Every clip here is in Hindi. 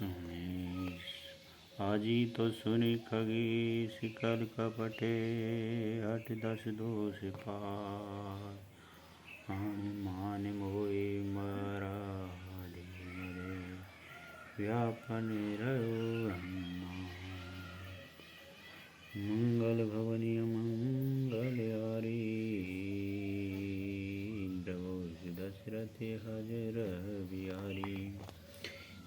सुनी आजी तो सुनि खगेश कल कपटे हठ 10 दोष पार हानि मान मोहि मरा धीरे व्यापन रहो ब्रह्मा मंगल भवनी मंगल हारी दशरथ हजर बिहारी।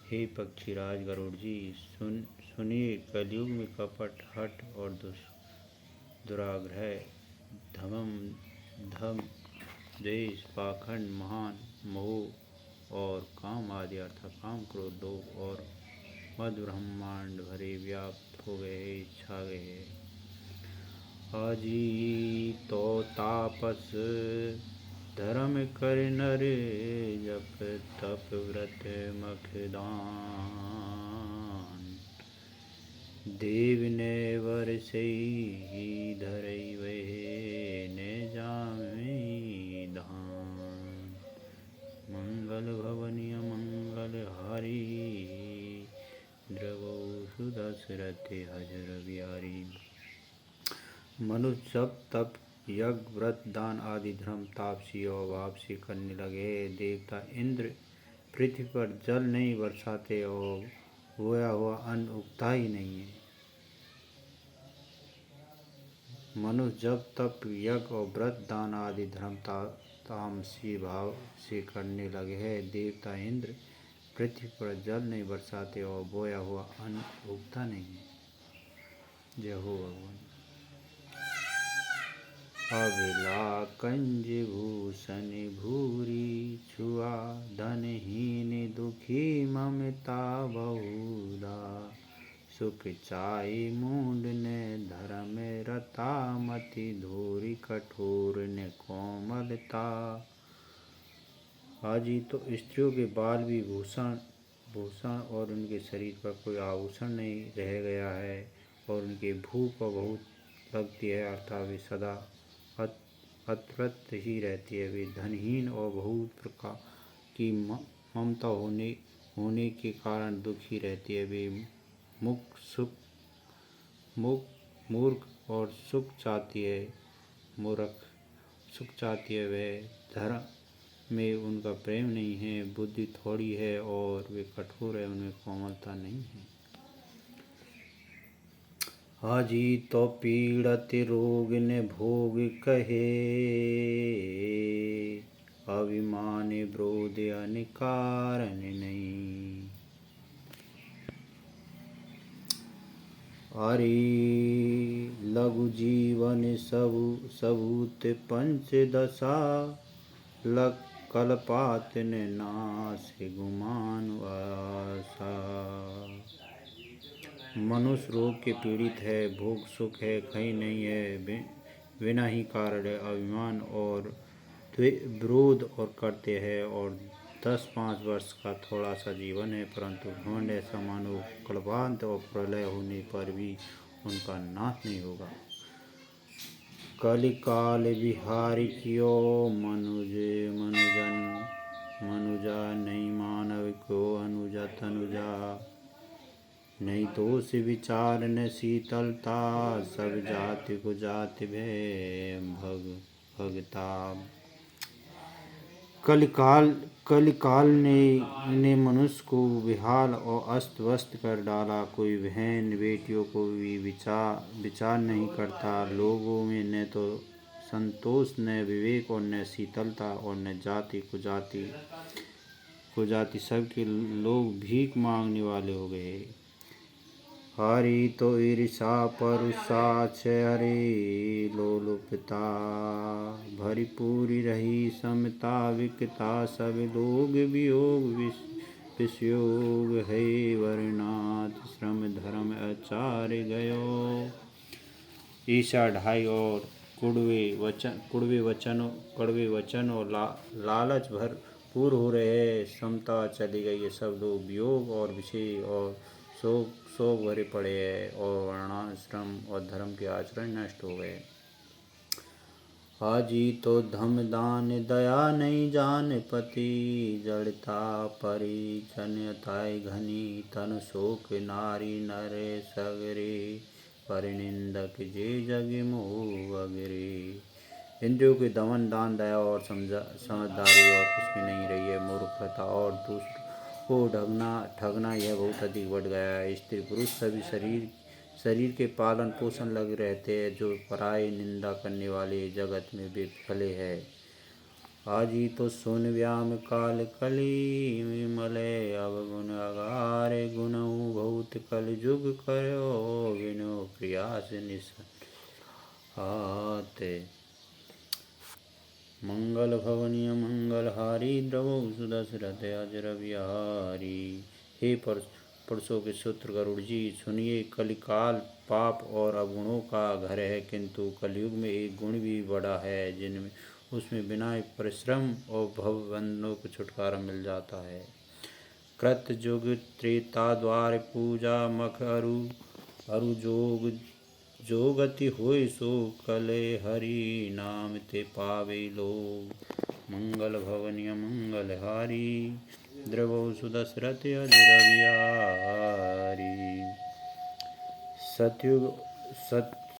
हे पक्षीराज गरुड़ जी, सुनिए, कलयुग में कपट, हठ और दुराग्रह, धम, द्वेष, पाखंड, महान मोह और काम आदि अर्थात काम, क्रोध, लोभ और मद ब्रह्मांड भरे व्याप्त हो गए, छा गए। आजी तो तापस धर्म कर नर जप तप व्रत मखदान देव ने वर से ही धरई वे ने जामे धान मंगल भवनी मंगल हारी द्रवो सुदशरथ हजर बिहारी। मनुष्य जप तप यज्ञ व्रत दान आदि धर्म तापसी और वापसी करने लगे। देवता इंद्र पृथ्वी पर जल नहीं बरसाते और बोया हुआ अन्न उगता ही नहीं है। मनुष्य जप तप यज्ञ और व्रत दान आदि धर्म तामसी भाव से करने लगे हैं। देवता इंद्र पृथ्वी पर जल नहीं बरसाते और बोया हुआ अन्न उगता नहीं है। जय हो भगवान। अबला कंज भूषण भूरी छुआ धनहीन दुखी ममता बहुधा सुख चाई मूंड ने धर्म रता मति धूरी कठोर ने कोमलता। आजी तो स्त्रियों के बाल भी भूषण और उनके शरीर पर कोई आभूषण नहीं रह गया है और उनकी भूख बहुत लगती है अर्थात वे सदा अतृप्त ही रहती है। वे धनहीन और बहुत प्रकार की ममता होने के कारण दुखी रहती है। वे मूर्ख और सुख चाहती है वह धर्म में उनका प्रेम नहीं है, बुद्धि थोड़ी है और वे कठोर है, उनमें कोमलता नहीं है। आजी तो पीड़त रोग ने भोग कहे अभिमान ब्रोध अनिकारण नहीं। अरे लघु जीवन सबूत पंचदशा कलपात ने नाश गुमान आशा। मनुष्य रोग के पीड़ित है, भोग सुख है कहीं नहीं है, बिना ही कारण है, अभिमान और विरोध और करते हैं और 10-5 वर्ष का थोड़ा सा जीवन है, परंतु घमंड ऐसा मानो कल्पांत और प्रलय होने पर भी उनका नाश नहीं होगा। कलिकाल विहारी कियो मनुजा नहीं मानव को अनुजा तनुजा नहीं दोष विचार न शीतलता सब जाति को जाति भय भगता। कलिकाल ने मनुष्य को विहाल और अस्त व्यस्त कर डाला। कोई बहन बेटियों को भी विचार नहीं करता। लोगों में न तो संतोष न विवेक और न शीतलता और न जाति को जाति सबके लोग भीख मांगने वाले हो गए। हरि तो ईर्षा परुषा हरि लोलुपता भरी पूरी रही समता विकता सब लोग वियोग विषयोग है वर्णात श्रम धर्म आचार्य गयो। ईर्षा ढाई और कड़वे वचन और लालच भरपूर हो रहे। समता चली गई है, सब लोग वियोग और विषय और शोक भरे पड़े हैं और वर्णाश्रम और धर्म के आचरण नष्ट हो गए। हाजी तो धम दान दया नहीं जान पति, जड़ता परिजन अताय घनी, तन शोक नारी नर सगरे, परिनिंदक जे जग मोह अगरे। इंद्रियों के दमन, दान, दया और समझदारी और कुछ भी नहीं रही है। मूर्खता और दूसरों को ठगना यह बहुत अधिक बढ़ गया है। स्त्री पुरुष सभी शरीर के पालन पोषण लगे रहते हैं। जो पराई निंदा करने वाले जगत में विफले है। आजी तो सुन व्याम काल कली, मलय अवगुण अगारे, गुणहु बहुत कल जुग करो, विनो प्रयास निसहाते। मंगल भवनीय मंगलहारी, द्रवो सुदशरथ अजर बिहारी। हे पुरुषों के सूत्र गरुड़ जी, सुनिए, कलिकाल पाप और अवगुणों का घर है, किंतु कलयुग में एक गुण भी बड़ा है, जिनमें उसमें बिना परिश्रम और भवबंधनों को छुटकारा मिल जाता है। कृत युग त्रेता द्वार पूजा, मख अरु जोग जो गति होय सो कले, हरि नाम ते पावे लोग। मंगल भवनीय मंगलहारी, द्रवो सुदशरथ अजर बिहारी।